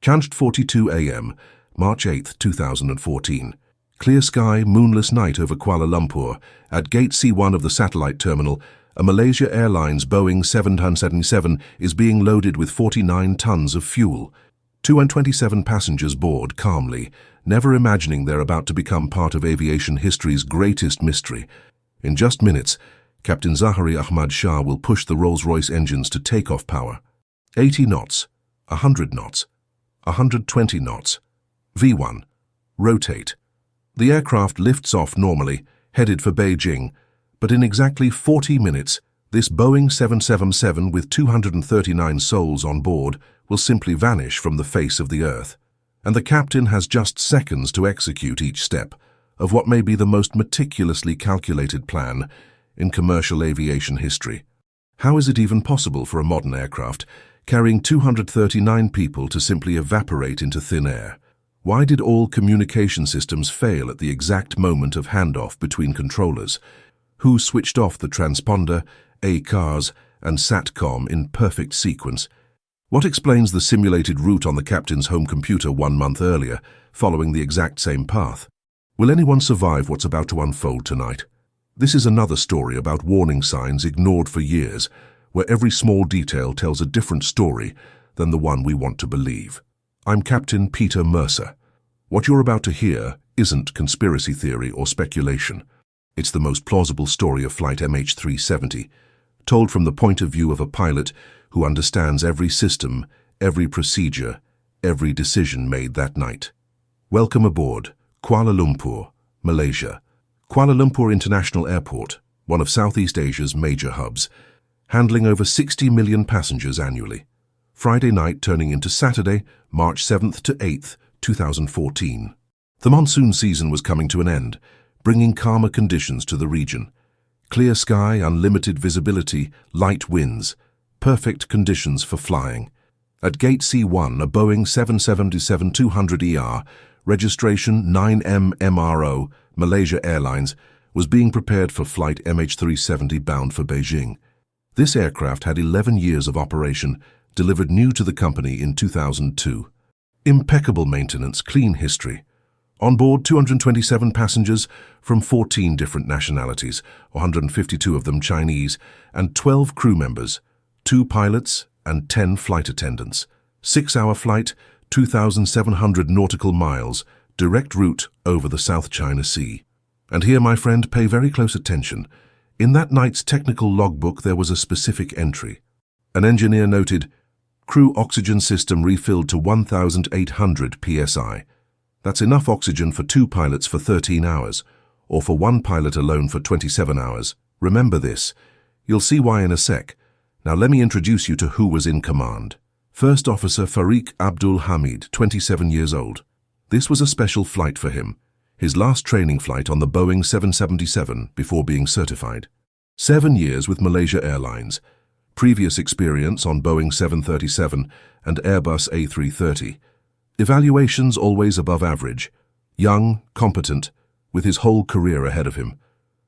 Changed 42 a.m., March 8, 2014. Clear sky, moonless night over Kuala Lumpur. At Gate C1 of the satellite terminal, a Malaysia Airlines Boeing 777 is being loaded with 49 tons of fuel. 227 passengers board calmly, never imagining they're about to become part of aviation history's greatest mystery. In just minutes, Captain Zahari Ahmad Shah will push the Rolls-Royce engines to takeoff power. 80 knots, 100 knots, 120 knots. V1. Rotate. The aircraft lifts off normally, headed for Beijing, but in exactly 40 minutes, this Boeing 777 with 239 souls on board will simply vanish from the face of the earth, and the captain has just seconds to execute each step of what may be the most meticulously calculated plan in commercial aviation history. How is it even possible for a modern aircraft carrying 239 people to simply evaporate into thin air? Why did all communication systems fail at the exact moment of handoff between controllers? Who switched off the transponder, ACARS, and SATCOM in perfect sequence? What explains the simulated route on the captain's home computer 1 month earlier, following the exact same path? Will anyone survive what's about to unfold tonight? This is another story about warning signs ignored for years, where every small detail tells a different story than the one we want to believe. I'm Captain Peter Mercer. What you're about to hear isn't conspiracy theory or speculation. It's the most plausible story of flight MH370, told from the point of view of a pilot who understands every system, every procedure, every decision made that night. Welcome aboard, Kuala Lumpur, Malaysia. Kuala Lumpur International Airport, one of Southeast Asia's major hubs, handling over 60 million passengers annually. Friday night turning into Saturday, March 7th to 8th, 2014. The monsoon season was coming to an end, bringing calmer conditions to the region. Clear sky, unlimited visibility, light winds, perfect conditions for flying. At Gate C1, a Boeing 777-200ER, registration 9M-MRO, Malaysia Airlines, was being prepared for flight MH370 bound for Beijing. This aircraft had 11 years of operation, delivered new to the company in 2002. Impeccable maintenance, clean history. On board 227 passengers from 14 different nationalities, 152 of them Chinese, and 12 crew members, 2 pilots and 10 flight attendants. 6-hour flight, 2,700 nautical miles, direct route over the South China Sea. And here, my friend, pay very close attention. In that night's technical logbook there was a specific entry. An engineer noted, "Crew oxygen system refilled to 1,800 psi. That's enough oxygen for 2 pilots for 13 hours, or for 1 pilot alone for 27 hours. Remember this. You'll see why in a sec. Now let me introduce you to who was in command. First Officer Fariq Abdul Hamid, 27 years old. This was a special flight for him. His last training flight on the Boeing 777 before being certified. 7 years with Malaysia Airlines. Previous experience on Boeing 737 and Airbus A330. Evaluations always above average. Young, competent, with his whole career ahead of him.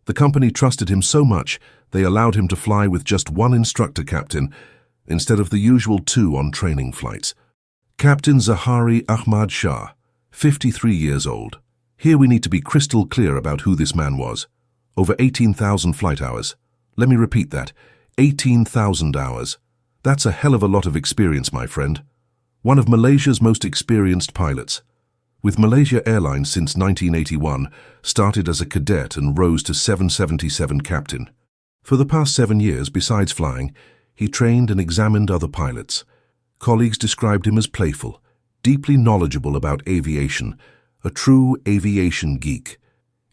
The company trusted him so much they allowed him to fly with just 1 instructor captain instead of the usual 2 on training flights. Captain Zahari Ahmad Shah, 53 years old. Here we need to be crystal clear about who this man was. Over 18,000 flight hours. Let me repeat that. 18,000 hours. That's a hell of a lot of experience, my friend. One of Malaysia's most experienced pilots. With Malaysia Airlines since 1981, started as a cadet and rose to 777 captain. For the past 7 years, besides flying, he trained and examined other pilots. Colleagues described him as playful, deeply knowledgeable about aviation, a true aviation geek.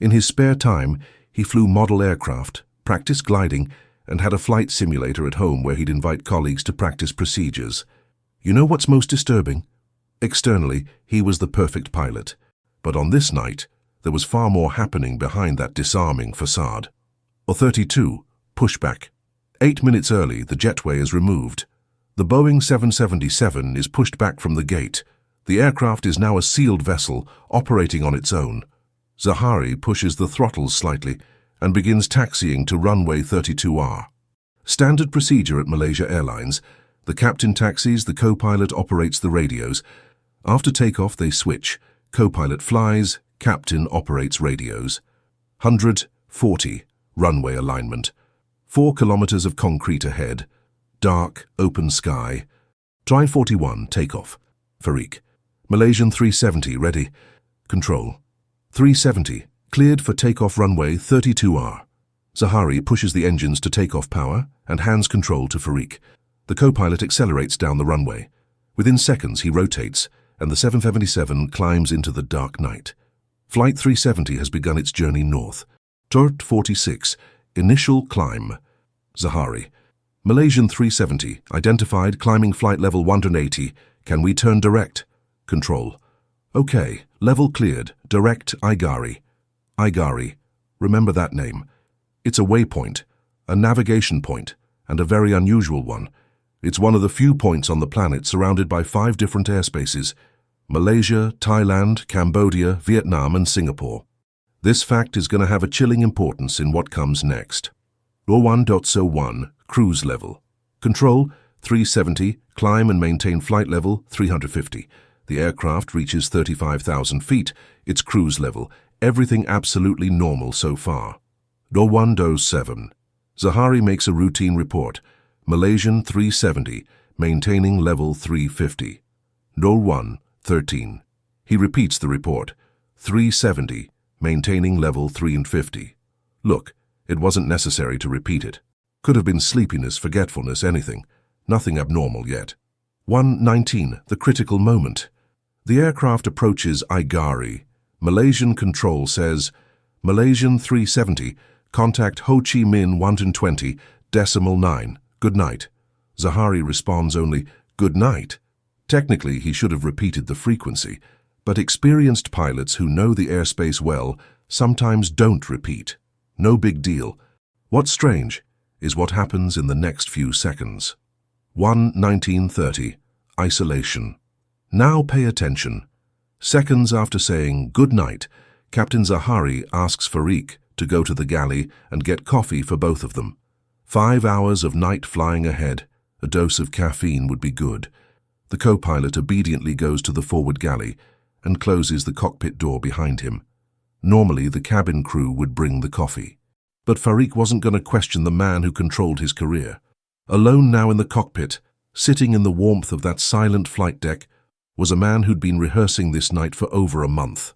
In his spare time, he flew model aircraft, practiced gliding, and had a flight simulator at home where he'd invite colleagues to practice procedures. You know what's most disturbing? Externally, he was the perfect pilot. But on this night, there was far more happening behind that disarming facade. Or 32, pushback. 8 minutes early, the jetway is removed. The Boeing 777 is pushed back from the gate. The aircraft is now a sealed vessel, operating on its own. Zahari pushes the throttles slightly and begins taxiing to runway 32R. Standard procedure at Malaysia Airlines. The captain taxis, the co-pilot operates the radios, After takeoff, they switch. Co-pilot flies, captain operates radios. 140, runway alignment. 4 kilometers of concrete ahead. Dark, open sky. Try 41, takeoff. Farik. Malaysian 370, ready. Control. 370, cleared for takeoff runway 32R. Zahari pushes the engines to takeoff power and hands control to Farik. The co-pilot accelerates down the runway. Within seconds, he rotates, and the 777 climbs into the dark night. Flight 370 has begun its journey north. Turret 46, initial climb. Zahari. Malaysian 370, identified, climbing flight level 180. Can we turn direct? Control. Okay, level cleared, direct Igari. Igari, remember that name. It's a waypoint, a navigation point, and a very unusual one. It's one of the few points on the planet surrounded by 5 different airspaces: Malaysia, Thailand, Cambodia, Vietnam, and Singapore. This fact is going to have a chilling importance in what comes next. 01.01, cruise level. Control, 370, climb and maintain flight level 350. The aircraft reaches 35,000 feet, its cruise level. Everything absolutely normal so far. 01.07, Zahari makes a routine report. Malaysian 370, maintaining level 350. 01.13, he repeats the report. 370, maintaining level 350. Look, it wasn't necessary to repeat it. Could have been sleepiness, forgetfulness, anything. Nothing abnormal yet. 1.19, the critical moment. The aircraft approaches Igari. Malaysian control says, Malaysian 370, contact Ho Chi Minh 120.9. Good night. Zahari responds only, good night. Technically, he should have repeated the frequency, but experienced pilots who know the airspace well sometimes don't repeat. No big deal. What's strange is what happens in the next few seconds. 1.19.30, isolation. Now pay attention. Seconds after saying good night, Captain Zahari asks Farik to go to the galley and get coffee for both of them. 5 hours of night flying ahead. A dose of caffeine would be good. The co-pilot obediently goes to the forward galley and closes the cockpit door behind him. Normally, the cabin crew would bring the coffee. But Farik wasn't going to question the man who controlled his career. Alone now in the cockpit, sitting in the warmth of that silent flight deck, was a man who'd been rehearsing this night for over a month.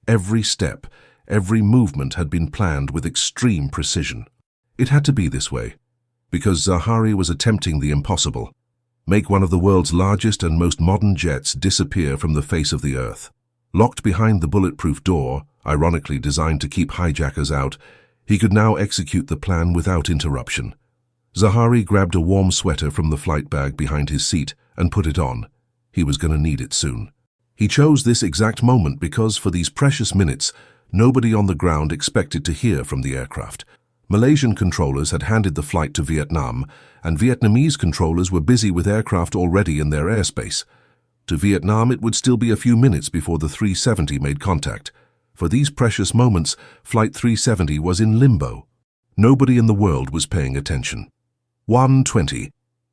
Every step, every movement had been planned with extreme precision. It had to be this way, because Zahari was attempting the impossible: make one of the world's largest and most modern jets disappear from the face of the earth. Locked behind the bulletproof door, ironically designed to keep hijackers out, he could now execute the plan without interruption. Zahari grabbed a warm sweater from the flight bag behind his seat and put it on. He was going to need it soon. He chose this exact moment because for these precious minutes, nobody on the ground expected to hear from the aircraft. Malaysian controllers had handed the flight to Vietnam, and Vietnamese controllers were busy with aircraft already in their airspace. To Vietnam, it would still be a few minutes before the 370 made contact. For these precious moments, Flight 370 was in limbo. Nobody in the world was paying attention. 1.20,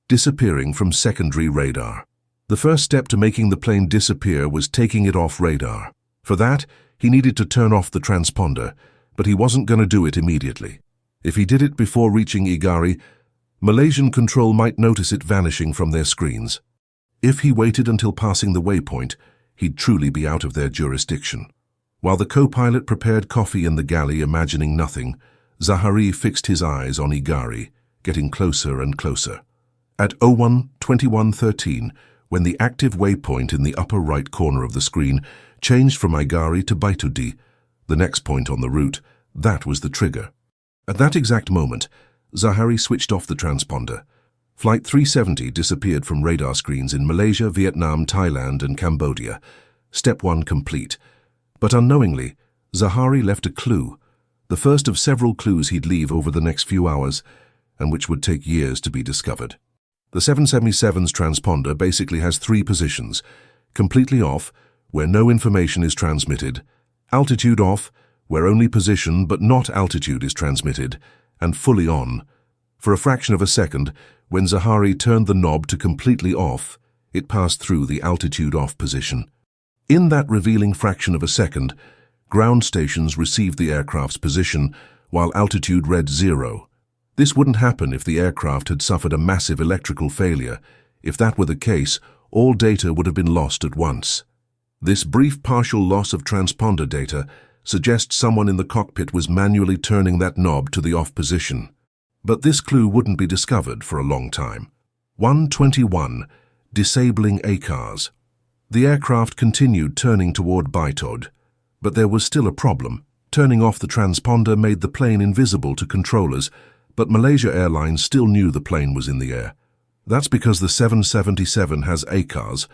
disappearing from secondary radar. The first step to making the plane disappear was taking it off radar. For that, he needed to turn off the transponder, but he wasn't going to do it immediately. If he did it before reaching Igari, Malaysian control might notice it vanishing from their screens. If he waited until passing the waypoint, he'd truly be out of their jurisdiction. While the co-pilot prepared coffee in the galley, imagining nothing, Zahari fixed his eyes on Igari, getting closer and closer. At 01:21:13, when the active waypoint in the upper right corner of the screen changed from Igari to Baitudi, the next point on the route, that was the trigger. At that exact moment, Zahari switched off the transponder. Flight 370 disappeared from radar screens in Malaysia, Vietnam, Thailand, and Cambodia. Step 1 complete. But unknowingly, Zahari left a clue, the first of several clues he'd leave over the next few hours, and which would take years to be discovered. The 777's transponder basically has 3 positions: completely off, where no information is transmitted; altitude off, where only position but not altitude is transmitted; and fully on. For a fraction of a second, when Zahari turned the knob to completely off, it passed through the altitude off position. In that revealing fraction of a second, ground stations received the aircraft's position while altitude read 0. This wouldn't happen if the aircraft had suffered a massive electrical failure. If that were the case, all data would have been lost at once. This brief partial loss of transponder data suggests someone in the cockpit was manually turning that knob to the off position. But this clue wouldn't be discovered for a long time. 121. Disabling ACARS. The aircraft continued turning toward Baitod, but there was still a problem. Turning off the transponder made the plane invisible to controllers, but Malaysia Airlines still knew the plane was in the air. That's because the 777 has ACARS,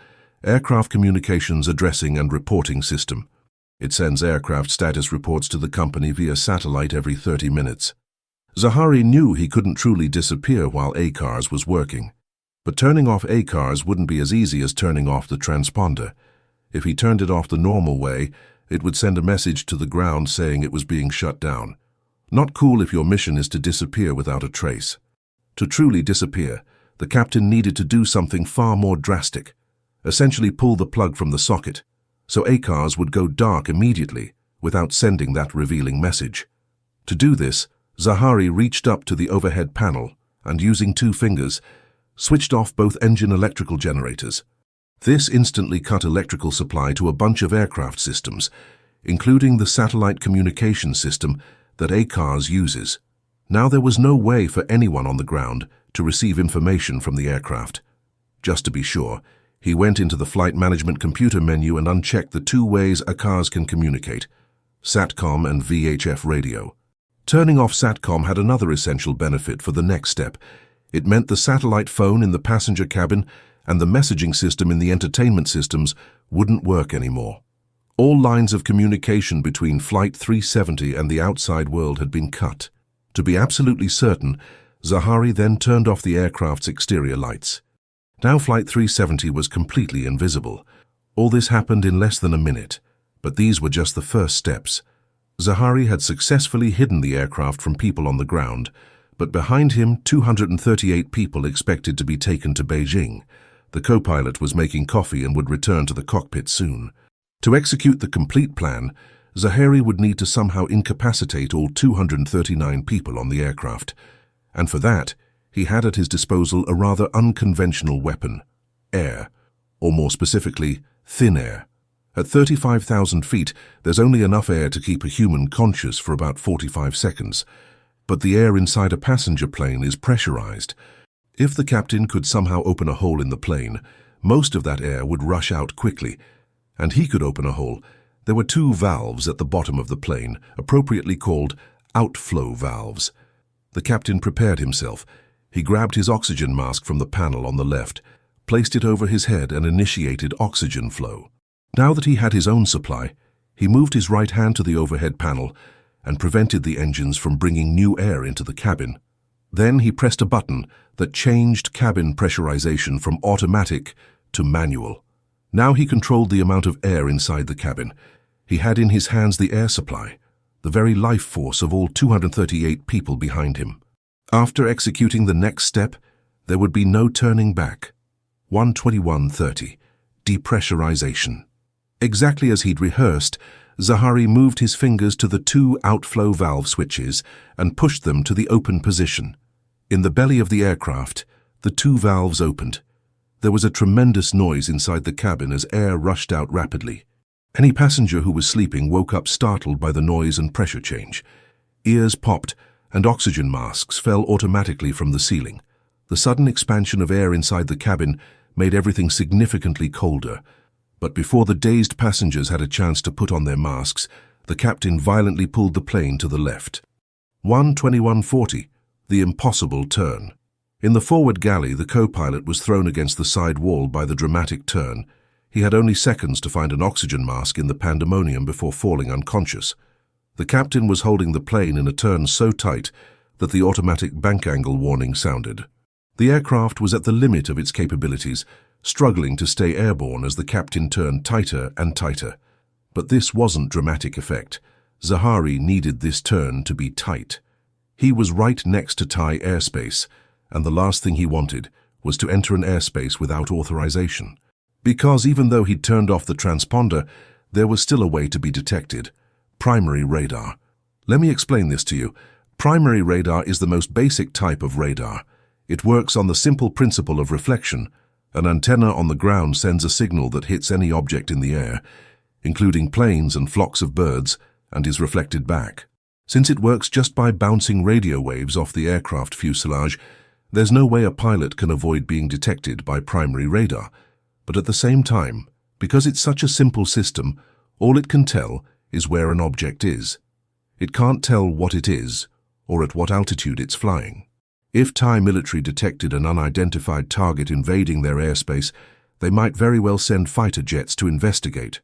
Aircraft Communications Addressing and Reporting System. It sends aircraft status reports to the company via satellite every 30 minutes. Zahari knew he couldn't truly disappear while ACARS was working. But turning off ACARS wouldn't be as easy as turning off the transponder. If he turned it off the normal way, it would send a message to the ground saying it was being shut down. Not cool if your mission is to disappear without a trace. To truly disappear, the captain needed to do something far more drastic, essentially pull the plug from the socket, so ACARS would go dark immediately without sending that revealing message. To do this, Zahari reached up to the overhead panel and, using 2 fingers, switched off both engine electrical generators. This instantly cut electrical supply to a bunch of aircraft systems, including the satellite communication system that ACARS uses. Now there was no way for anyone on the ground to receive information from the aircraft. Just to be sure, he went into the flight management computer menu and unchecked the 2 ways ACARS can communicate: SATCOM and VHF radio. Turning off SATCOM had another essential benefit for the next step. It meant the satellite phone in the passenger cabin and the messaging system in the entertainment systems wouldn't work anymore. All lines of communication between Flight 370 and the outside world had been cut. To be absolutely certain, Zahari then turned off the aircraft's exterior lights. Now Flight 370 was completely invisible. All this happened in less than a minute, but these were just the first steps. Zahari had successfully hidden the aircraft from people on the ground, but behind him 238 people expected to be taken to Beijing. The co-pilot was making coffee and would return to the cockpit soon. To execute the complete plan, Zahari would need to somehow incapacitate all 239 people on the aircraft. And for that, he had at his disposal a rather unconventional weapon: air, or more specifically, thin air. At 35,000 feet, there's only enough air to keep a human conscious for about 45 seconds. But the air inside a passenger plane is pressurized. If the captain could somehow open a hole in the plane, most of that air would rush out quickly. And he could open a hole. There were 2 valves at the bottom of the plane, appropriately called outflow valves. The captain prepared himself. He grabbed his oxygen mask from the panel on the left, placed it over his head and initiated oxygen flow. Now that he had his own supply, he moved his right hand to the overhead panel and prevented the engines from bringing new air into the cabin. Then he pressed a button that changed cabin pressurization from automatic to manual. Now he controlled the amount of air inside the cabin. He had in his hands the air supply, the very life force of all 238 people behind him. After executing the next step, there would be no turning back. 121:30. Depressurization. Exactly as he'd rehearsed, Zahari moved his fingers to the 2 outflow valve switches and pushed them to the open position. In the belly of the aircraft, the 2 valves opened. There was a tremendous noise inside the cabin as air rushed out rapidly. Any passenger who was sleeping woke up startled by the noise and pressure change. Ears popped, and oxygen masks fell automatically from the ceiling. The sudden expansion of air inside the cabin made everything significantly colder. But before the dazed passengers had a chance to put on their masks, the captain violently pulled the plane to the left. 121:40. The impossible turn. In the forward galley, the co-pilot was thrown against the side wall by the dramatic turn. He had only seconds to find an oxygen mask in the pandemonium before falling unconscious. The captain was holding the plane in a turn so tight that the automatic bank angle warning sounded. The aircraft was at the limit of its capabilities, struggling to stay airborne as the captain turned tighter and tighter. But this wasn't dramatic effect. Zahari needed this turn to be tight. He was right next to Thai airspace, and the last thing he wanted was to enter an airspace without authorization. Because even though he'd turned off the transponder, there was still a way to be detected: primary radar. Let me explain this to you. Primary radar is the most basic type of radar. It works on the simple principle of reflection. An antenna on the ground sends a signal that hits any object in the air, including planes and flocks of birds, and is reflected back. Since it works just by bouncing radio waves off the aircraft fuselage, there's no way a pilot can avoid being detected by primary radar. But at the same time, because it's such a simple system, all it can tell is where an object is. It can't tell what it is or at what altitude it's flying. If Thai military detected an unidentified target invading their airspace, they might very well send fighter jets to investigate.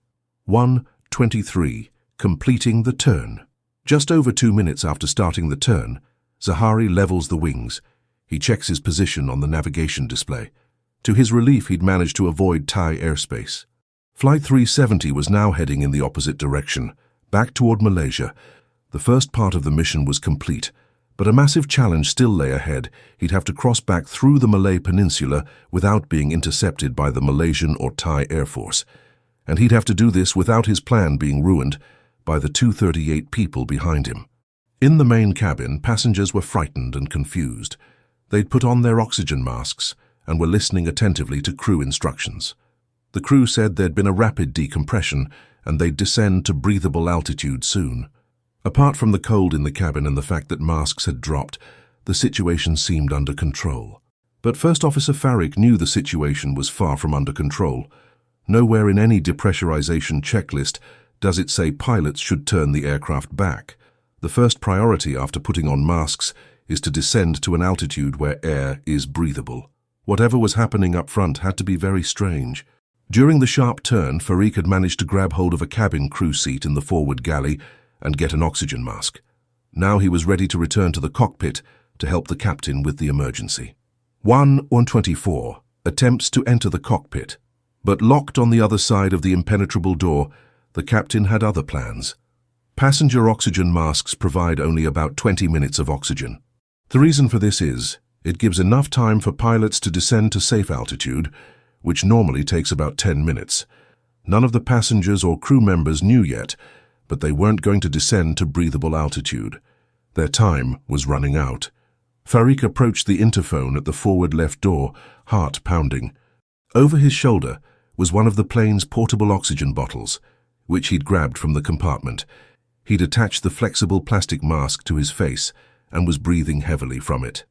1:23. Completing the turn. Just over 2 minutes after starting the turn, Zahari levels the wings. He checks his position on the navigation display. To his relief, he'd managed to avoid Thai airspace. Flight 370 was now heading in the opposite direction, back toward Malaysia. The first part of the mission was complete, but a massive challenge still lay ahead. He'd have to cross back through the Malay Peninsula without being intercepted by the Malaysian or Thai Air Force. And he'd have to do this without his plan being ruined by the 238 people behind him. In the main cabin, passengers were frightened and confused. They'd put on their oxygen masks and were listening attentively to crew instructions. The crew said there'd been a rapid decompression and they'd descend to breathable altitude soon. Apart from the cold in the cabin and the fact that masks had dropped, the situation seemed under control. But First Officer Farik knew the situation was far from under control. Nowhere in any depressurization checklist does it say pilots should turn the aircraft back. The first priority after putting on masks is to descend to an altitude where air is breathable. Whatever was happening up front had to be very strange. During the sharp turn, Farik had managed to grab hold of a cabin crew seat in the forward galley and get an oxygen mask. Now he was ready to return to the cockpit to help the captain with the emergency. 1:24. Attempts to enter the cockpit. But locked on the other side of the impenetrable door, the captain had other plans. Passenger oxygen masks provide only about 20 minutes of oxygen. The reason for this is, it gives enough time for pilots to descend to safe altitude, which normally takes about 10 minutes. None of the passengers or crew members knew yet, but they weren't going to descend to breathable altitude. Their time was running out. Farik approached the interphone at the forward left door, heart pounding. Over his shoulder was one of the plane's portable oxygen bottles, which he'd grabbed from the compartment. He'd attached the flexible plastic mask to his face and was breathing heavily from it.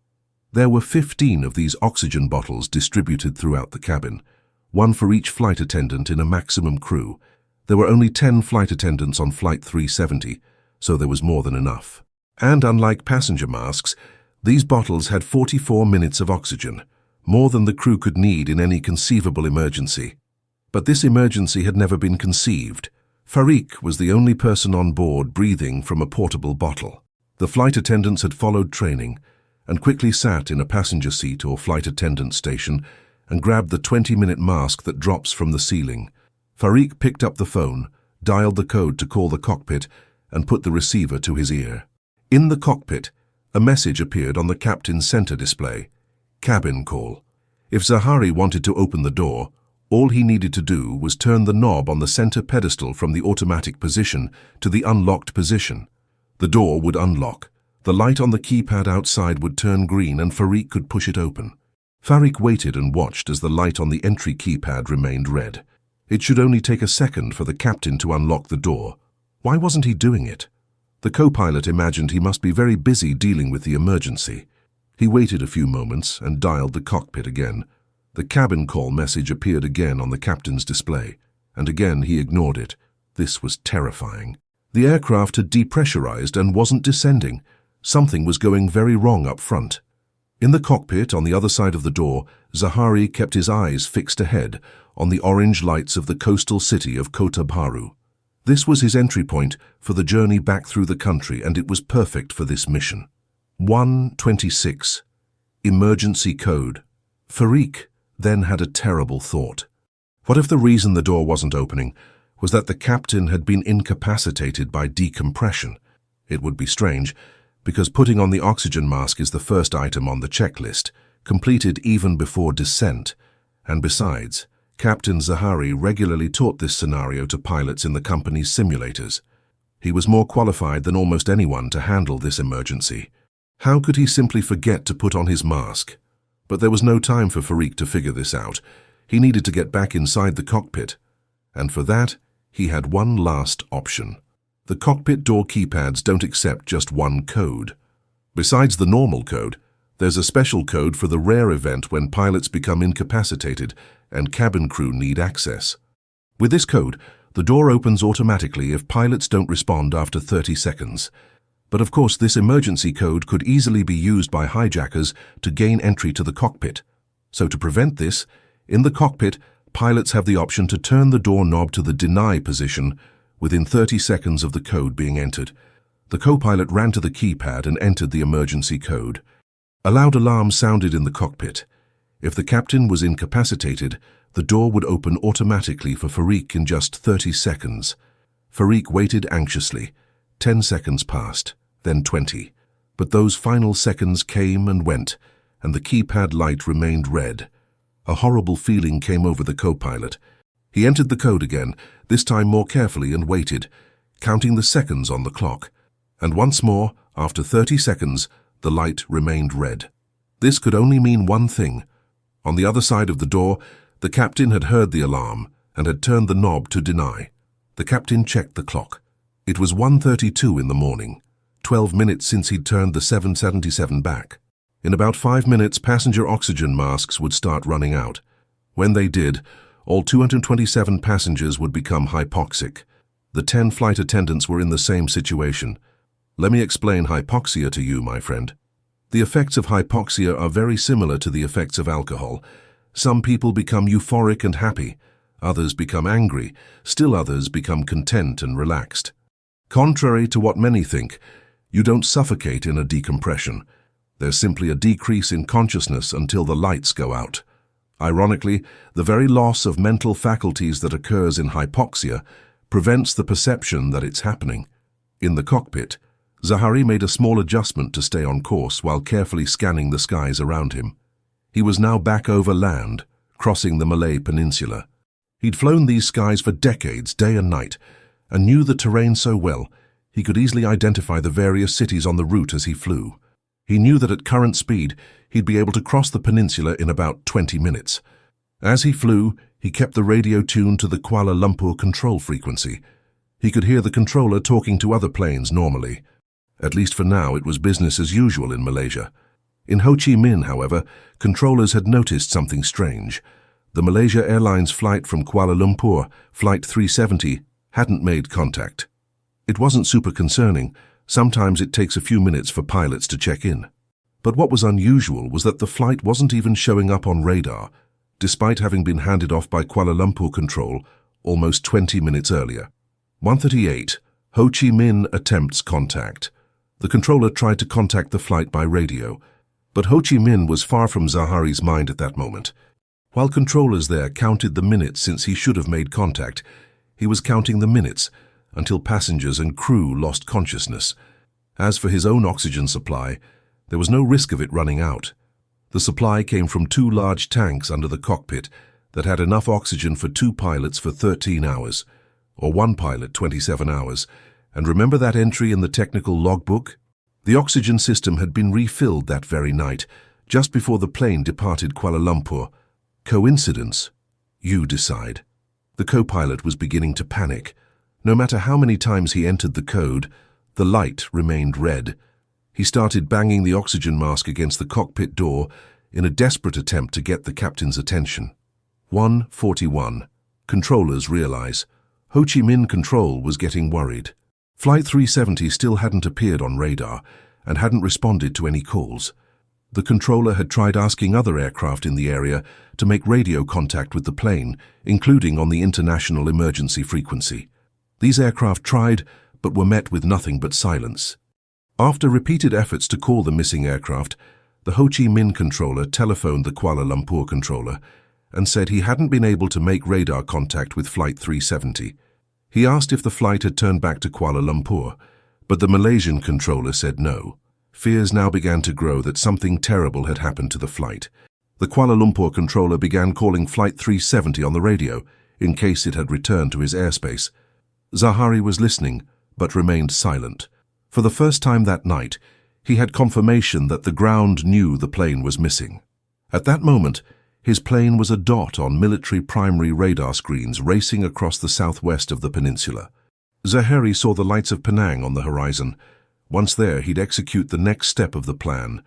There were 15 of these oxygen bottles distributed throughout the cabin, one for each flight attendant in a maximum crew. There were only 10 flight attendants on Flight 370, so there was more than enough. And unlike passenger masks, these bottles had 44 minutes of oxygen, more than the crew could need in any conceivable emergency. But this emergency had never been conceived. Farik was the only person on board breathing from a portable bottle. The flight attendants had followed training and quickly sat in a passenger seat or flight attendant station and grabbed the 20-minute mask that drops from the ceiling. Farik picked up the phone, dialed the code to call the cockpit, and put the receiver to his ear. In the cockpit, a message appeared on the captain's center display: cabin call. If Zahari wanted to open the door, all he needed to do was turn the knob on the center pedestal from the automatic position to the unlocked position. The door would unlock. The light on the keypad outside would turn green and Farik could push it open. Farik waited and watched as the light on the entry keypad remained red. It should only take a second for the captain to unlock the door. Why wasn't he doing it? The co-pilot imagined he must be very busy dealing with the emergency. He waited a few moments and dialed the cockpit again. The cabin call message appeared again on the captain's display, and again he ignored it. This was terrifying. The aircraft had depressurized and wasn't descending. Something was going very wrong up front. In the cockpit, on the other side of the door, Zahari kept his eyes fixed ahead on the orange lights of the coastal city of Kota Bharu. This was his entry point for the journey back through the country, and it was perfect for this mission. 1:26. Emergency code. Farik then had a terrible thought. What if the reason the door wasn't opening was that the captain had been incapacitated by decompression? It would be strange, because putting on the oxygen mask is the first item on the checklist, completed even before descent. And besides, Captain Zahari regularly taught this scenario to pilots in the company's simulators. He was more qualified than almost anyone to handle this emergency. How could he simply forget to put on his mask? But there was no time for Farik to figure this out. He needed to get back inside the cockpit. And for that, he had one last option. The cockpit door keypads don't accept just one code. Besides the normal code, there's a special code for the rare event when pilots become incapacitated and cabin crew need access. With this code, the door opens automatically if pilots don't respond after 30 seconds. But of course, this emergency code could easily be used by hijackers to gain entry to the cockpit. So to prevent this, in the cockpit, pilots have the option to turn the door knob to the deny position within 30 seconds of the code being entered. The co-pilot ran to the keypad and entered the emergency code. A loud alarm sounded in the cockpit. If the captain was incapacitated, the door would open automatically for Farik in just 30 seconds. Farik waited anxiously. 10 seconds passed, then 20. But those final seconds came and went, and the keypad light remained red. A horrible feeling came over the co-pilot. He entered the code again, this time more carefully, and waited, counting the seconds on the clock. And once more, after 30 seconds, the light remained red. This could only mean one thing. On the other side of the door, the captain had heard the alarm and had turned the knob to deny. The captain checked the clock. It was 1:32 in the morning, 12 minutes since he'd turned the 777 back. In about 5 minutes, passenger oxygen masks would start running out. When they did, all 227 passengers would become hypoxic. The 10 flight attendants were in the same situation. Let me explain hypoxia to you, my friend. The effects of hypoxia are very similar to the effects of alcohol. Some people become euphoric and happy, others become angry, still others become content and relaxed. Contrary to what many think, you don't suffocate in a decompression. There's simply a decrease in consciousness until the lights go out. Ironically, the very loss of mental faculties that occurs in hypoxia prevents the perception that it's happening. In the cockpit, Zahari made a small adjustment to stay on course while carefully scanning the skies around him. He was now back over land, crossing the Malay Peninsula. He'd flown these skies for decades, day and night, and knew the terrain so well, he could easily identify the various cities on the route as he flew. He knew that at current speed, he'd be able to cross the peninsula in about 20 minutes. As he flew, he kept the radio tuned to the Kuala Lumpur control frequency. He could hear the controller talking to other planes normally. At least for now, it was business as usual in Malaysia. In Ho Chi Minh, however, controllers had noticed something strange. The Malaysia Airlines flight from Kuala Lumpur, Flight 370, hadn't made contact. It wasn't super concerning. Sometimes it takes a few minutes for pilots to check in. But what was unusual was that the flight wasn't even showing up on radar, despite having been handed off by Kuala Lumpur control almost 20 minutes earlier. 1:38, Ho Chi Minh attempts contact. The controller tried to contact the flight by radio, but Ho Chi Minh was far from Zahari's mind at that moment. While controllers there counted the minutes since he should have made contact, he was counting the minutes until passengers and crew lost consciousness. As for his own oxygen supply, there was no risk of it running out. The supply came from 2 large tanks under the cockpit that had enough oxygen for 2 pilots for 13 hours, or 1 pilot 27 hours. And remember that entry in the technical logbook? The oxygen system had been refilled that very night, just before the plane departed Kuala Lumpur. Coincidence? You decide. The co-pilot was beginning to panic. No matter how many times he entered the code, the light remained red. He started banging the oxygen mask against the cockpit door in a desperate attempt to get the captain's attention. 1:41. Controllers realize. Ho Chi Minh Control was getting worried. Flight 370 still hadn't appeared on radar and hadn't responded to any calls. The controller had tried asking other aircraft in the area to make radio contact with the plane, including on the international emergency frequency. These aircraft tried, but were met with nothing but silence. After repeated efforts to call the missing aircraft, the Ho Chi Minh controller telephoned the Kuala Lumpur controller and said he hadn't been able to make radar contact with Flight 370. He asked if the flight had turned back to Kuala Lumpur, but the Malaysian controller said no. Fears now began to grow that something terrible had happened to the flight. The Kuala Lumpur controller began calling Flight 370 on the radio, in case it had returned to his airspace. Zahari was listening, but remained silent. For the first time that night, he had confirmation that the ground knew the plane was missing. At that moment, his plane was a dot on military primary radar screens racing across the southwest of the peninsula. Zahari saw the lights of Penang on the horizon. Once there, he'd execute the next step of the plan.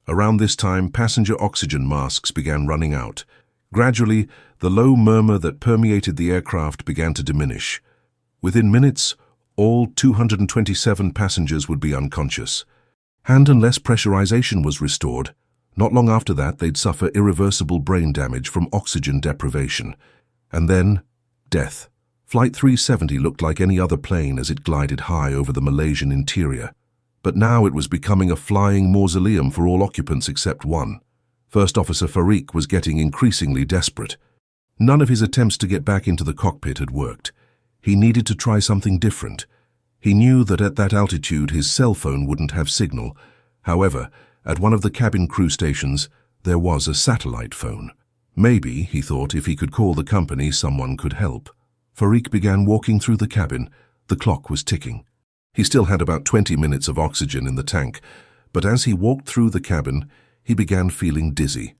Around this time, passenger oxygen masks began running out. Gradually, the low murmur that permeated the aircraft began to diminish. Within minutes, all 227 passengers would be unconscious. And unless pressurization was restored, not long after that they'd suffer irreversible brain damage from oxygen deprivation. And then, death. Flight 370 looked like any other plane as it glided high over the Malaysian interior. But now it was becoming a flying mausoleum for all occupants except one. First Officer Farik was getting increasingly desperate. None of his attempts to get back into the cockpit had worked. He needed to try something different. He knew that at that altitude his cell phone wouldn't have signal. However, at one of the cabin crew stations, there was a satellite phone. Maybe, he thought, if he could call the company, someone could help. Farik began walking through the cabin. The clock was ticking. He still had about 20 minutes of oxygen in the tank, but as he walked through the cabin, he began feeling dizzy.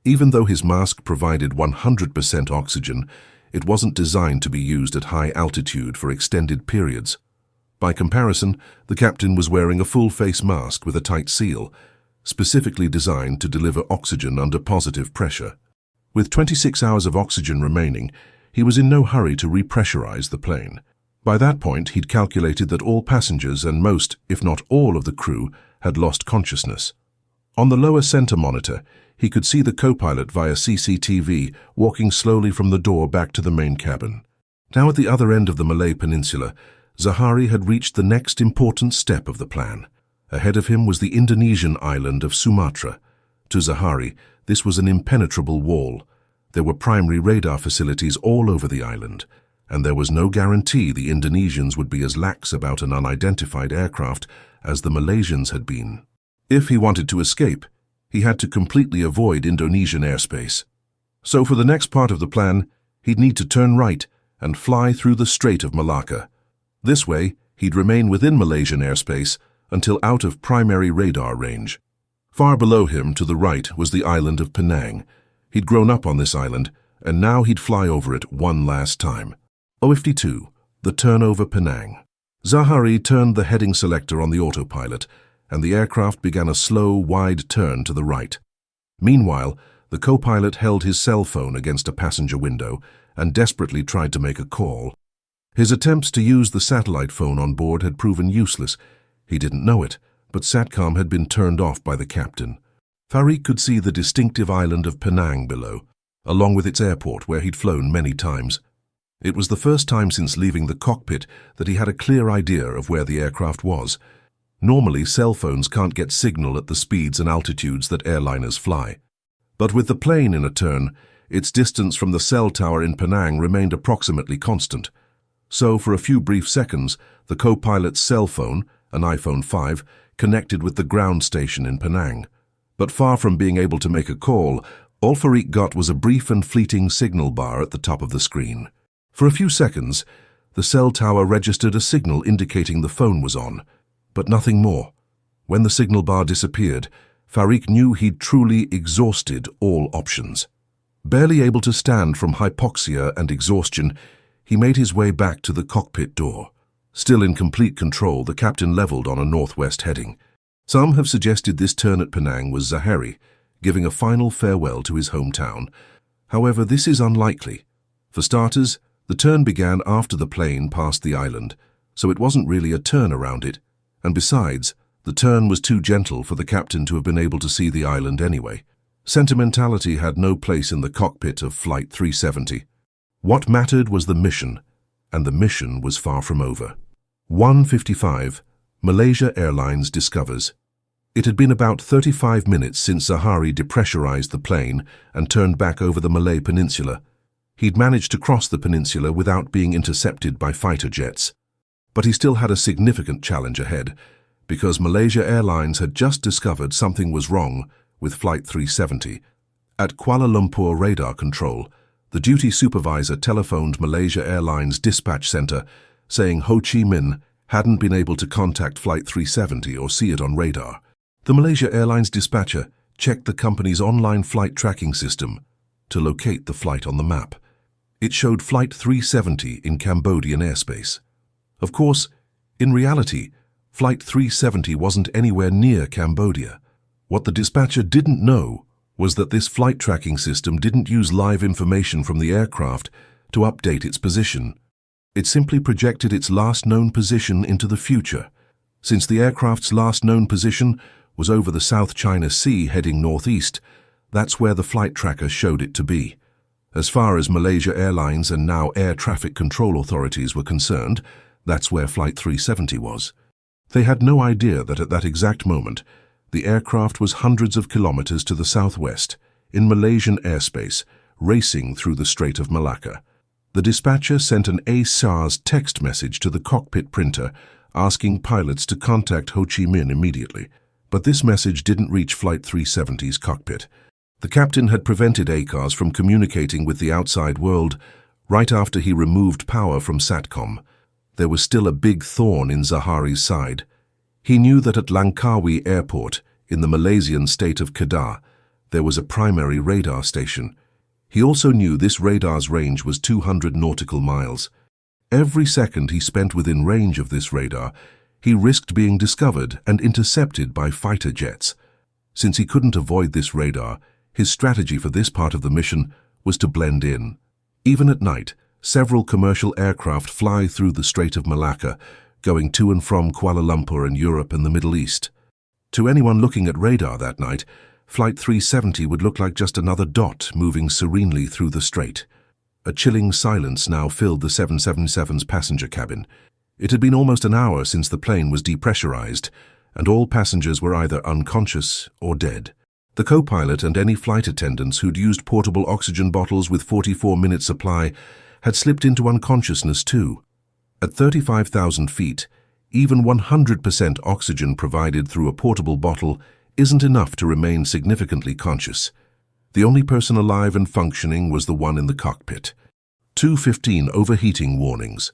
Even though his mask provided 100% oxygen, it wasn't designed to be used at high altitude for extended periods. By comparison, the captain was wearing a full-face mask with a tight seal, specifically designed to deliver oxygen under positive pressure. With 26 hours of oxygen remaining, he was in no hurry to repressurize the plane. By that point, he'd calculated that all passengers and most, if not all, of the crew had lost consciousness. On the lower center monitor, he could see the co-pilot via CCTV walking slowly from the door back to the main cabin. Now at the other end of the Malay Peninsula, Zahari had reached the next important step of the plan. Ahead of him was the Indonesian island of Sumatra. To Zahari, this was an impenetrable wall. There were primary radar facilities all over the island, and there was no guarantee the Indonesians would be as lax about an unidentified aircraft as the Malaysians had been. If he wanted to escape, he had to completely avoid Indonesian airspace. So for the next part of the plan, he'd need to turn right and fly through the Strait of Malacca. This way, he'd remain within Malaysian airspace until out of primary radar range. Far below him, to the right, was the island of Penang. He'd grown up on this island, and now he'd fly over it one last time. 052, the turn over Penang. Zahari turned the heading selector on the autopilot, and the aircraft began a slow, wide turn to the right. Meanwhile, the co-pilot held his cell phone against a passenger window and desperately tried to make a call. His attempts to use the satellite phone on board had proven useless. He didn't know it, but SATCOM had been turned off by the captain. Farik could see the distinctive island of Penang below, along with its airport where he'd flown many times. It was the first time since leaving the cockpit that he had a clear idea of where the aircraft was. Normally, cell phones can't get signal at the speeds and altitudes that airliners fly. But with the plane in a turn, its distance from the cell tower in Penang remained approximately constant. So, for a few brief seconds, the co-pilot's cell phone, an iPhone 5, connected with the ground station in Penang. But far from being able to make a call, all Farik got was a brief and fleeting signal bar at the top of the screen. For a few seconds, the cell tower registered a signal indicating the phone was on, but nothing more. When the signal bar disappeared, Farik knew he'd truly exhausted all options. Barely able to stand from hypoxia and exhaustion, he made his way back to the cockpit door. Still in complete control, the captain leveled on a northwest heading. Some have suggested this turn at Penang was Zahari, giving a final farewell to his hometown. However, this is unlikely. For starters, the turn began after the plane passed the island, so it wasn't really a turn around it. And besides, the turn was too gentle for the captain to have been able to see the island anyway. Sentimentality had no place in the cockpit of Flight 370. What mattered was the mission, and the mission was far from over. 1:55, Malaysia Airlines discovers. It had been about 35 minutes since Zahari depressurized the plane and turned back over the Malay Peninsula. He'd managed to cross the peninsula without being intercepted by fighter jets. But he still had a significant challenge ahead, because Malaysia Airlines had just discovered something was wrong with Flight 370, At Kuala Lumpur radar control, the duty supervisor telephoned Malaysia Airlines dispatch center saying Ho Chi Minh hadn't been able to contact Flight 370 or see it on radar. The Malaysia Airlines dispatcher checked the company's online flight tracking system to locate the flight on the map. It showed Flight 370 in Cambodian airspace. Of course, in reality, Flight 370 wasn't anywhere near Cambodia. What the dispatcher didn't know was that this flight tracking system didn't use live information from the aircraft to update its position. It simply projected its last known position into the future. Since the aircraft's last known position was over the South China Sea heading northeast, that's where the flight tracker showed it to be. As far as Malaysia Airlines and now Air Traffic Control authorities were concerned, that's where Flight 370 was. They had no idea that at that exact moment, the aircraft was hundreds of kilometers to the southwest, in Malaysian airspace, racing through the Strait of Malacca. The dispatcher sent an ASARS text message to the cockpit printer asking pilots to contact Ho Chi Minh immediately. But this message didn't reach Flight 370's cockpit. The captain had prevented ACARS from communicating with the outside world right after he removed power from SATCOM. There was still a big thorn in Zahari's side. He knew that at Langkawi Airport, in the Malaysian state of Kedah, there was a primary radar station. He also knew this radar's range was 200 nautical miles. Every second he spent within range of this radar, he risked being discovered and intercepted by fighter jets. Since he couldn't avoid this radar, his strategy for this part of the mission was to blend in. Even at night, several commercial aircraft fly through the Strait of Malacca, going to and from Kuala Lumpur and Europe and the Middle East. To anyone looking at radar that night, Flight 370 would look like just another dot moving serenely through the strait. A chilling silence now filled the 777's passenger cabin. It had been almost an hour since the plane was depressurized, and all passengers were either unconscious or dead. The co-pilot and any flight attendants who'd used portable oxygen bottles with 44-minute supply had slipped into unconsciousness too. At 35,000 feet, even 100% oxygen provided through a portable bottle isn't enough to remain significantly conscious. The only person alive and functioning was the one in the cockpit. 215 overheating warnings.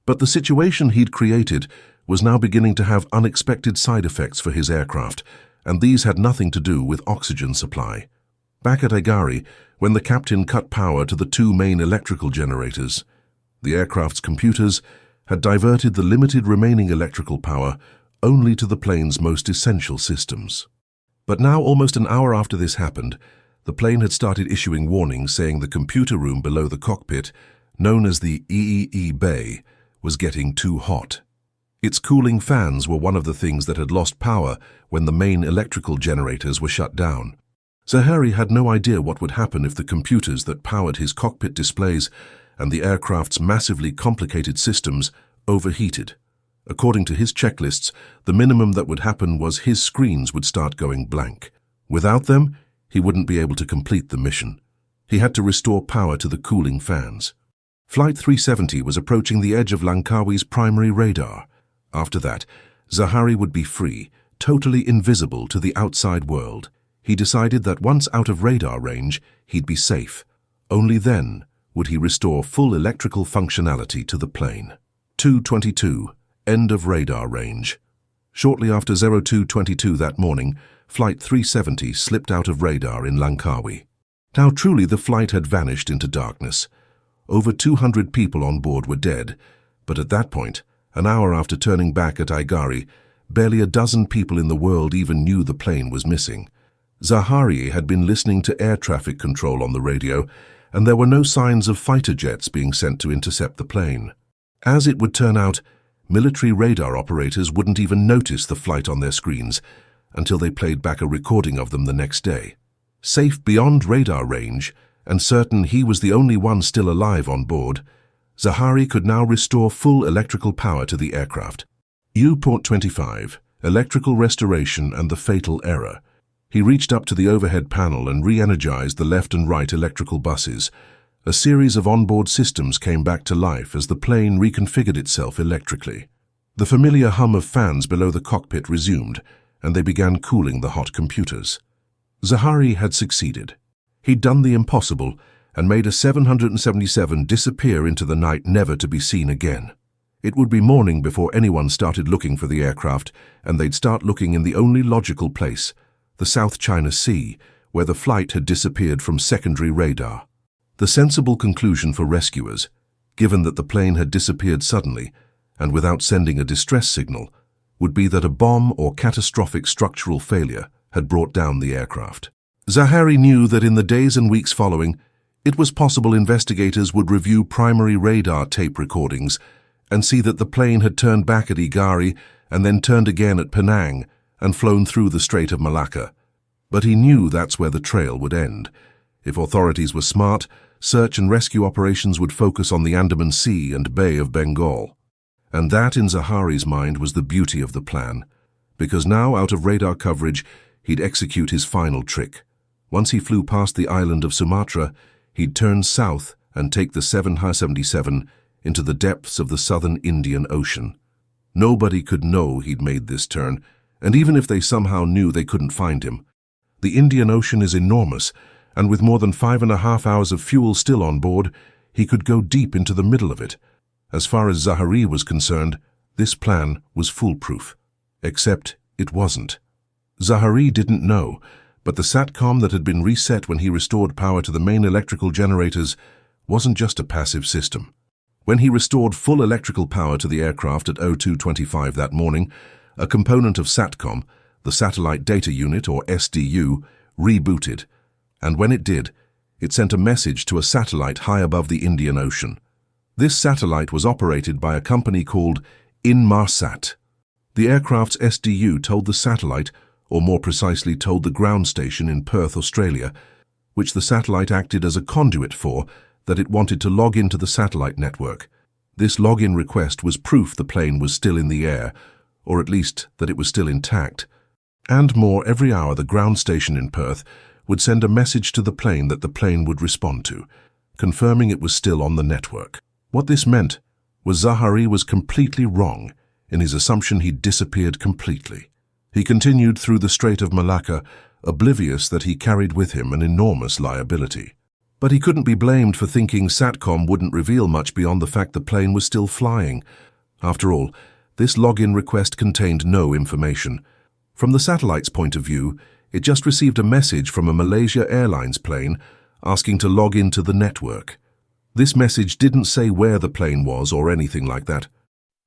But the situation he'd created was now beginning to have unexpected side effects for his aircraft, and these had nothing to do with oxygen supply. Back at Agari, when the captain cut power to the two main electrical generators, the aircraft's computers had diverted the limited remaining electrical power only to the plane's most essential systems. But now, almost an hour after this happened, the plane had started issuing warnings saying the computer room below the cockpit, known as the EEE Bay, was getting too hot. Its cooling fans were one of the things that had lost power when the main electrical generators were shut down. Zahari had no idea what would happen if the computers that powered his cockpit displays and the aircraft's massively complicated systems overheated. According to his checklists, the minimum that would happen was his screens would start going blank. Without them, he wouldn't be able to complete the mission. He had to restore power to the cooling fans. Flight 370 was approaching the edge of Langkawi's primary radar. After that, Zahari would be free, totally invisible to the outside world. He decided that once out of radar range, he'd be safe. Only then would he restore full electrical functionality to the plane. 2:22, end of radar range. Shortly after 02:22 that morning, Flight 370 slipped out of radar in Langkawi. Now truly the flight had vanished into darkness. Over 200 people on board were dead, but at that point, an hour after turning back at Agari, barely a dozen people in the world even knew the plane was missing. Zahari had been listening to air traffic control on the radio, and there were no signs of fighter jets being sent to intercept the plane. As it would turn out, military radar operators wouldn't even notice the flight on their screens until they played back a recording of them the next day. Safe beyond radar range, and certain he was the only one still alive on board, Zahari could now restore full electrical power to the aircraft. U-Port 25, electrical restoration and the fatal error. He reached up to the overhead panel and re-energized the left and right electrical buses. A series of onboard systems came back to life as the plane reconfigured itself electrically. The familiar hum of fans below the cockpit resumed, and they began cooling the hot computers. Zahari had succeeded. He'd done the impossible and made a 777 disappear into the night, never to be seen again. It would be morning before anyone started looking for the aircraft, and they'd start looking in the only logical place, the South China Sea, where the flight had disappeared from secondary radar. The sensible conclusion for rescuers, given that the plane had disappeared suddenly and without sending a distress signal, would be that a bomb or catastrophic structural failure had brought down the aircraft. Zahari knew that in the days and weeks following, it was possible investigators would review primary radar tape recordings and see that the plane had turned back at Igari and then turned again at Penang and flown through the Strait of Malacca. But he knew that's where the trail would end. If authorities were smart, search and rescue operations would focus on the Andaman Sea and Bay of Bengal. And that, in Zahari's mind, was the beauty of the plan, because now, out of radar coverage, he'd execute his final trick. Once he flew past the island of Sumatra, he'd turn south and take the 777 into the depths of the southern Indian Ocean. Nobody could know he'd made this turn, and even if they somehow knew, they couldn't find him. The Indian Ocean is enormous, and with more than 5.5 hours of fuel still on board, he could go deep into the middle of it. As far as Zahari was concerned, this plan was foolproof. Except it wasn't. Zahari didn't know, but the SATCOM that had been reset when he restored power to the main electrical generators wasn't just a passive system. When he restored full electrical power to the aircraft at 02:25 that morning, a component of SATCOM, the Satellite Data Unit, or SDU, rebooted, and when it did, it sent a message to a satellite high above the Indian Ocean. This satellite was operated by a company called Inmarsat. The aircraft's SDU told the satellite, or more precisely told the ground station in Perth, Australia, which the satellite acted as a conduit for, that it wanted to log into the satellite network. This login request was proof the plane was still in the air, or at least that it was still intact. And more, every hour the ground station in Perth would send a message to the plane that the plane would respond to, confirming it was still on the network. What this meant was Zahari was completely wrong in his assumption he'd disappeared completely. He continued through the Strait of Malacca, oblivious that he carried with him an enormous liability. But he couldn't be blamed for thinking SATCOM wouldn't reveal much beyond the fact the plane was still flying. After all, this login request contained no information. From the satellite's point of view, it just received a message from a Malaysia Airlines plane asking to log into the network. This message didn't say where the plane was or anything like that.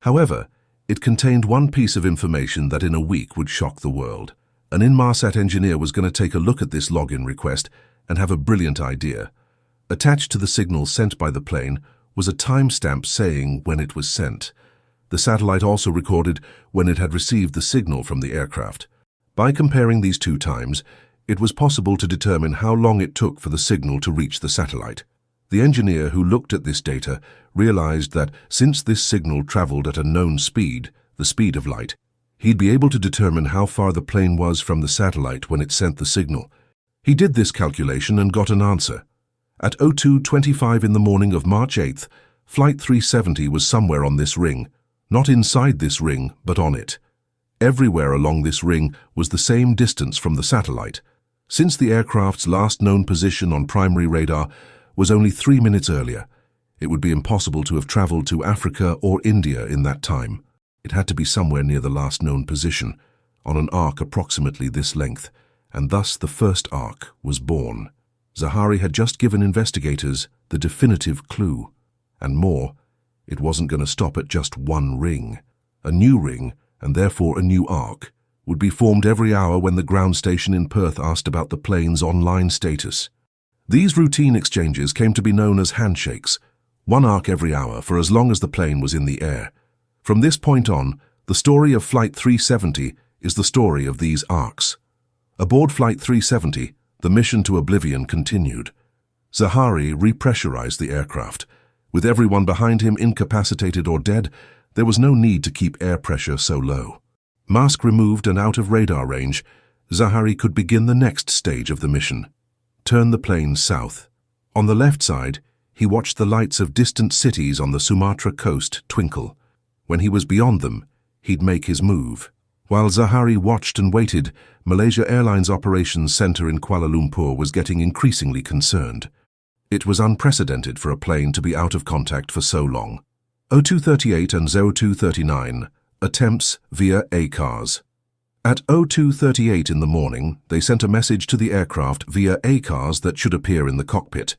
However, it contained one piece of information that in a week would shock the world. An Inmarsat engineer was going to take a look at this login request and have a brilliant idea. Attached to the signal sent by the plane was a timestamp saying when it was sent. The satellite also recorded when it had received the signal from the aircraft. By comparing these two times, it was possible to determine how long it took for the signal to reach the satellite. The engineer who looked at this data realized that since this signal traveled at a known speed, the speed of light, he'd be able to determine how far the plane was from the satellite when it sent the signal. He did this calculation and got an answer. At 02:25 in the morning of March 8th, Flight 370 was somewhere on this ring, not inside this ring, but on it. Everywhere along this ring was the same distance from the satellite. Since the aircraft's last known position on primary radar was only 3 minutes earlier, it would be impossible to have traveled to Africa or India in that time. It had to be somewhere near the last known position, on an arc approximately this length, and thus the first arc was born. Zahari had just given investigators the definitive clue. And more, it wasn't going to stop at just one ring. A new ring, and therefore a new arc, would be formed every hour when the ground station in Perth asked about the plane's online status. These routine exchanges came to be known as handshakes, one arc every hour for as long as the plane was in the air. From this point on, the story of Flight 370 is the story of these arcs. Aboard Flight 370, the mission to oblivion continued. Zahari repressurized the aircraft. With everyone behind him incapacitated or dead, there was no need to keep air pressure so low. Mask removed and out of radar range, Zahari could begin the next stage of the mission. Turn the plane south. On the left side, he watched the lights of distant cities on the Sumatra coast twinkle. When he was beyond them, he'd make his move. While Zahari watched and waited, Malaysia Airlines Operations Center in Kuala Lumpur was getting increasingly concerned. It was unprecedented for a plane to be out of contact for so long. 0238 and 0239, attempts via ACARS. At 0238 in the morning, they sent a message to the aircraft via ACARS that should appear in the cockpit.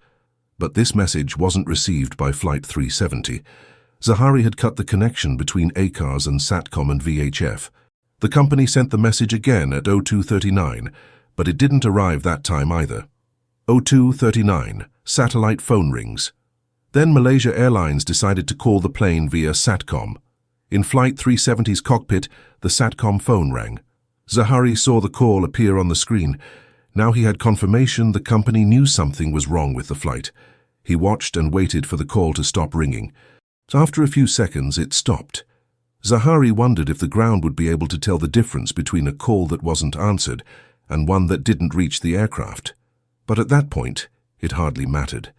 But this message wasn't received by Flight 370. Zahari had cut the connection between ACARS and SATCOM and VHF. The company sent the message again at 0239, but it didn't arrive that time either. 0239, satellite phone rings. Then Malaysia Airlines decided to call the plane via SATCOM. In Flight 370's cockpit, the SATCOM phone rang. Zahari saw the call appear on the screen. Now he had confirmation the company knew something was wrong with the flight. He watched and waited for the call to stop ringing. After a few seconds, it stopped. Zahari wondered if the ground would be able to tell the difference between a call that wasn't answered and one that didn't reach the aircraft. But at that point, it hardly mattered.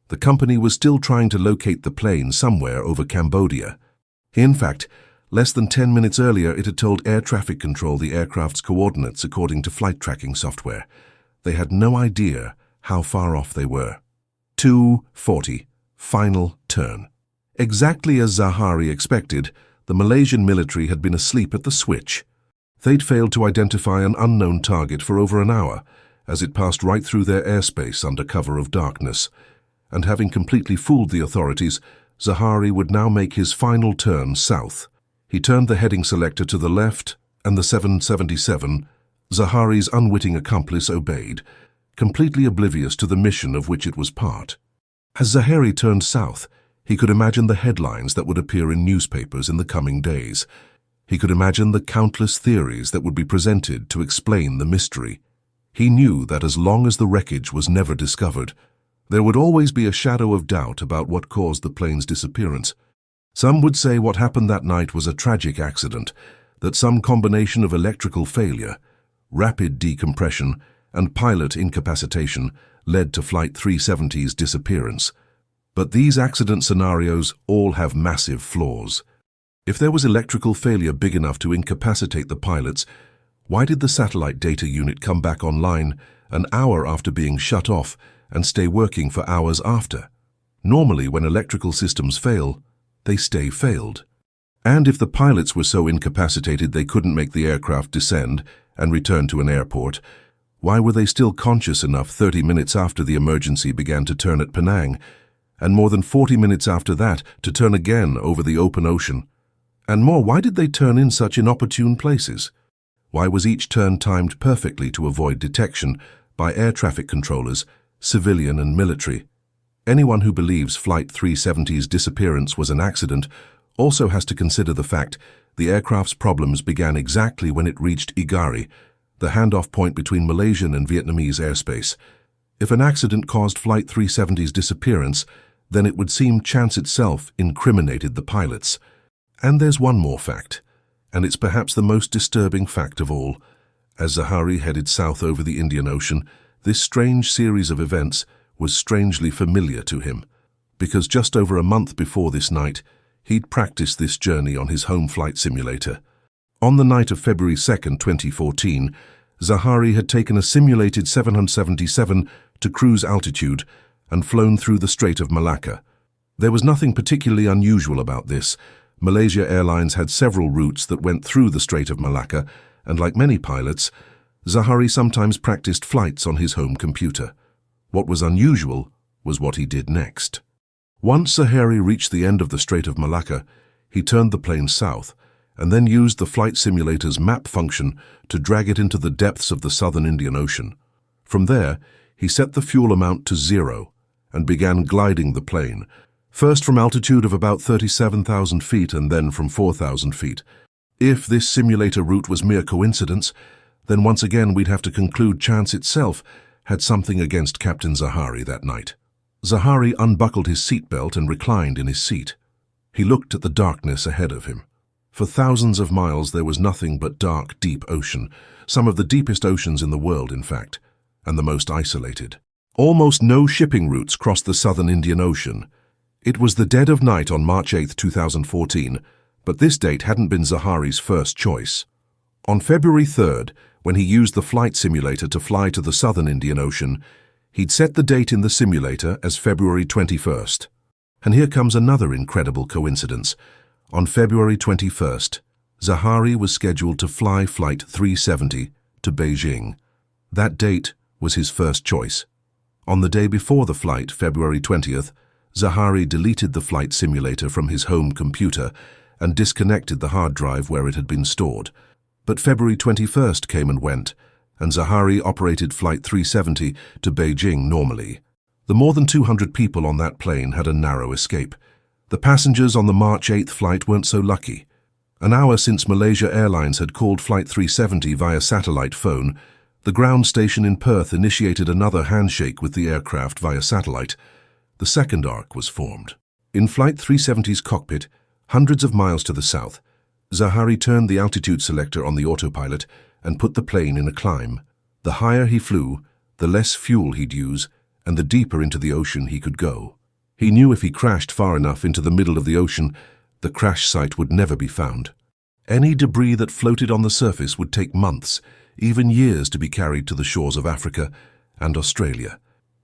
The company was still trying to locate the plane somewhere over Cambodia. In fact, less than 10 minutes earlier, it had told air traffic control the aircraft's coordinates according to flight tracking software. They had no idea how far off they were. 2:40, final turn. Exactly as Zahari expected, the Malaysian military had been asleep at the switch. They'd failed to identify an unknown target for over an hour, as it passed right through their airspace under cover of darkness. And having completely fooled the authorities, Zahari would now make his final turn south. He turned the heading selector to the left, and the 777, Zahari's unwitting accomplice, obeyed, completely oblivious to the mission of which it was part. As Zahari turned south, he could imagine the headlines that would appear in newspapers in the coming days. He could imagine the countless theories that would be presented to explain the mystery. He knew that as long as the wreckage was never discovered, there would always be a shadow of doubt about what caused the plane's disappearance. Some would say what happened that night was a tragic accident, that some combination of electrical failure, rapid decompression, and pilot incapacitation led to Flight 370's disappearance. But these accident scenarios all have massive flaws. If there was electrical failure big enough to incapacitate the pilots, why did the satellite data unit come back online an hour after being shut off and stay working for hours after? Normally, when electrical systems fail, they stay failed. And if the pilots were so incapacitated they couldn't make the aircraft descend and return to an airport, why were they still conscious enough 30 minutes after the emergency began to turn at Penang, and more than 40 minutes after that to turn again over the open ocean? And more, why did they turn in such inopportune places? Why was each turn timed perfectly to avoid detection by air traffic controllers, civilian and military? Anyone who believes Flight 370's disappearance was an accident also has to consider the fact the aircraft's problems began exactly when it reached Igari, the handoff point between Malaysian and Vietnamese airspace. If an accident caused Flight 370's disappearance, then it would seem chance itself incriminated the pilots. And there's one more fact, and it's perhaps the most disturbing fact of all. As Zahari headed south over the Indian Ocean, this strange series of events was strangely familiar to him, because just over a month before this night, he'd practiced this journey on his home flight simulator. On the night of February 2nd, 2014, Zahari had taken a simulated 777 to cruise altitude and flown through the Strait of Malacca. There was nothing particularly unusual about this. Malaysia Airlines had several routes that went through the Strait of Malacca, and like many pilots, Zahari sometimes practiced flights on his home computer. What was unusual was what he did next. Once Zahari reached the end of the Strait of Malacca, he turned the plane south and then used the flight simulator's map function to drag it into the depths of the southern Indian Ocean. From there, he set the fuel amount to 0 and began gliding the plane, first from altitude of about 37,000 feet and then from 4,000 feet. If this simulator route was mere coincidence, then once again we'd have to conclude chance itself had something against Captain Zahari that night. Zahari unbuckled his seatbelt and reclined in his seat. He looked at the darkness ahead of him. For thousands of miles there was nothing but dark, deep ocean, some of the deepest oceans in the world, in fact, and the most isolated. Almost no shipping routes crossed the southern Indian Ocean. It was the dead of night on March 8, 2014, but this date hadn't been Zahari's first choice. On February 3rd, when he used the flight simulator to fly to the southern Indian Ocean, he'd set the date in the simulator as February 21st. And here comes another incredible coincidence. On February 21st, Zahari was scheduled to fly Flight 370 to Beijing. That date was his first choice. On the day before the flight, February 20th, Zahari deleted the flight simulator from his home computer and disconnected the hard drive where it had been stored. But February 21st came and went, and Zahari operated Flight 370 to Beijing normally. The more than 200 people on that plane had a narrow escape. The passengers on the March 8th flight weren't so lucky. An hour since Malaysia Airlines had called Flight 370 via satellite phone, the ground station in Perth initiated another handshake with the aircraft via satellite. The second arc was formed. In Flight 370's cockpit, hundreds of miles to the south, Zahari turned the altitude selector on the autopilot and put the plane in a climb. The higher he flew, the less fuel he'd use, and the deeper into the ocean he could go. He knew if he crashed far enough into the middle of the ocean, the crash site would never be found. Any debris that floated on the surface would take months, even years, to be carried to the shores of Africa and Australia.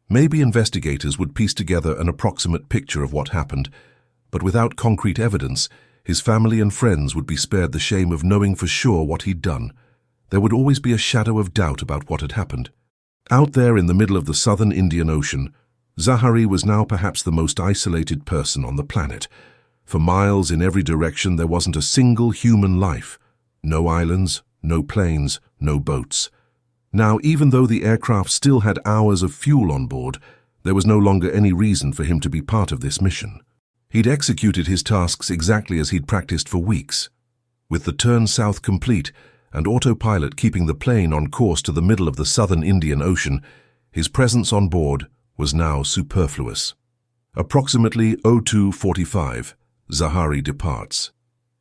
Maybe investigators would piece together an approximate picture of what happened, but without concrete evidence, his family and friends would be spared the shame of knowing for sure what he'd done. There would always be a shadow of doubt about what had happened. Out there in the middle of the southern Indian Ocean, Zahari was now perhaps the most isolated person on the planet. For miles in every direction there wasn't a single human life. No islands, no planes, no boats. Now, even though the aircraft still had hours of fuel on board, there was no longer any reason for him to be part of this mission. He'd executed his tasks exactly as he'd practiced for weeks. With the turn south complete and autopilot keeping the plane on course to the middle of the southern Indian Ocean, his presence on board was now superfluous. Approximately 02:45, Zahari departs.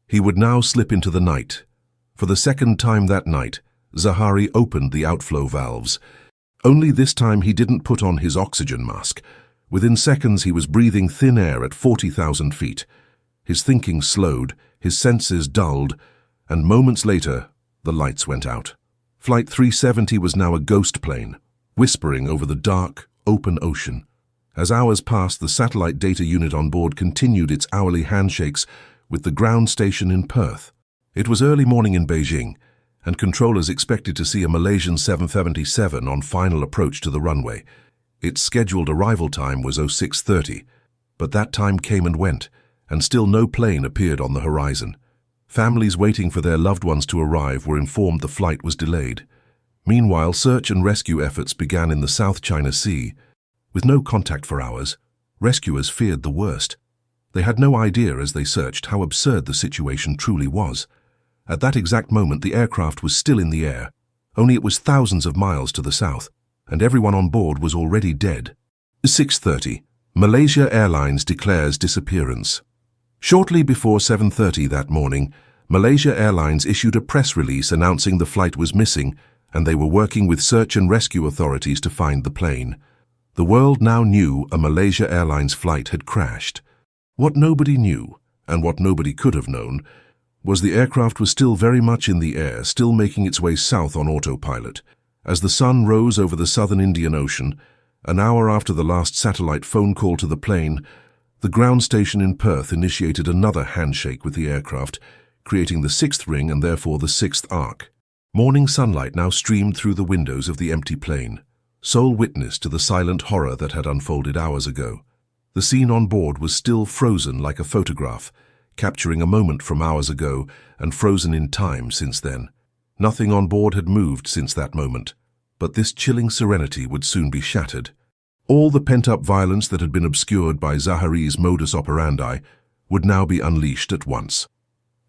He would now slip into the night. For the second time that night, Zahari opened the outflow valves. Only this time he didn't put on his oxygen mask. Within seconds he was breathing thin air at 40,000 feet. His thinking slowed, his senses dulled, and moments later, the lights went out. Flight 370 was now a ghost plane, whispering over the dark, open ocean. As hours passed, the satellite data unit on board continued its hourly handshakes with the ground station in Perth. It was early morning in Beijing, and controllers expected to see a Malaysian 777 on final approach to the runway. Its scheduled arrival time was 06:30, but that time came and went, and still no plane appeared on the horizon. Families waiting for their loved ones to arrive were informed the flight was delayed. Meanwhile, search and rescue efforts began in the South China Sea. With no contact for hours, rescuers feared the worst. They had no idea as they searched how absurd the situation truly was. At that exact moment, the aircraft was still in the air, only it was thousands of miles to the south, and everyone on board was already dead. 6:30. Malaysia Airlines declares disappearance. Shortly before 7:30 that morning, Malaysia Airlines issued a press release announcing the flight was missing, and they were working with search and rescue authorities to find the plane. The world now knew a Malaysia Airlines flight had crashed. What nobody knew, and what nobody could have known, was the aircraft was still very much in the air, still making its way south on autopilot. As the sun rose over the southern Indian Ocean, an hour after the last satellite phone call to the plane, the ground station in Perth initiated another handshake with the aircraft, creating the sixth ring and therefore the sixth arc. Morning sunlight now streamed through the windows of the empty plane, sole witness to the silent horror that had unfolded hours ago. The scene on board was still frozen like a photograph, capturing a moment from hours ago and frozen in time since then. Nothing on board had moved since that moment, but this chilling serenity would soon be shattered. All the pent-up violence that had been obscured by Zahari's modus operandi would now be unleashed at once.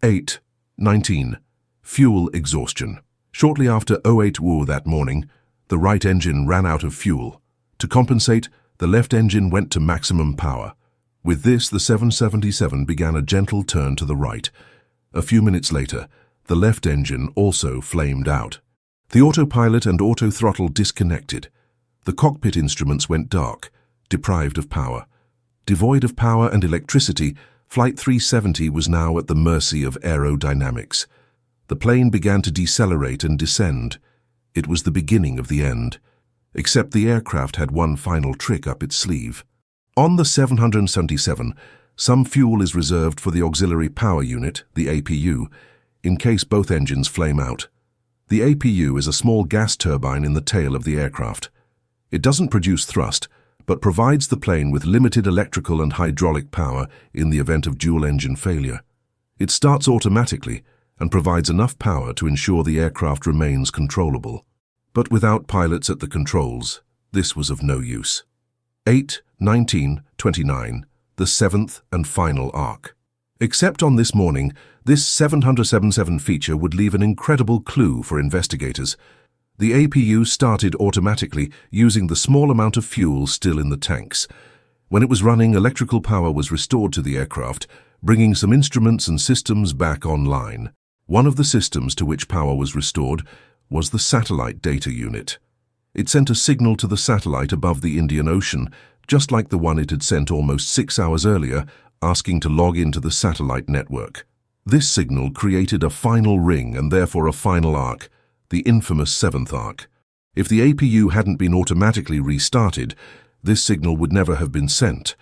8:19. Fuel exhaustion. Shortly after 08 Wu that morning, the right engine ran out of fuel. To compensate, the left engine went to maximum power. With this, the 777 began a gentle turn to the right. A few minutes later, the left engine also flamed out. The autopilot and auto-throttle disconnected. The cockpit instruments went dark, deprived of power. Devoid of power and electricity, Flight 370 was now at the mercy of aerodynamics. The plane began to decelerate and descend. It was the beginning of the end. Except the aircraft had one final trick up its sleeve. On the 777, some fuel is reserved for the auxiliary power unit, the APU, in case both engines flame out. The APU is a small gas turbine in the tail of the aircraft. It doesn't produce thrust, but provides the plane with limited electrical and hydraulic power in the event of dual-engine failure. It starts automatically and provides enough power to ensure the aircraft remains controllable. But without pilots at the controls, this was of no use. 8/19/29, the seventh and final arc. Except on this morning, this 777 feature would leave an incredible clue for investigators. The APU started automatically using the small amount of fuel still in the tanks. When it was running, electrical power was restored to the aircraft, bringing some instruments and systems back online. One of the systems to which power was restored was the satellite data unit. It sent a signal to the satellite above the Indian Ocean, just like the one it had sent almost 6 hours earlier, asking to log into the satellite network. This signal created a final ring and therefore a final arc, the infamous seventh arc. If the APU hadn't been automatically restarted, this signal would never have been sent,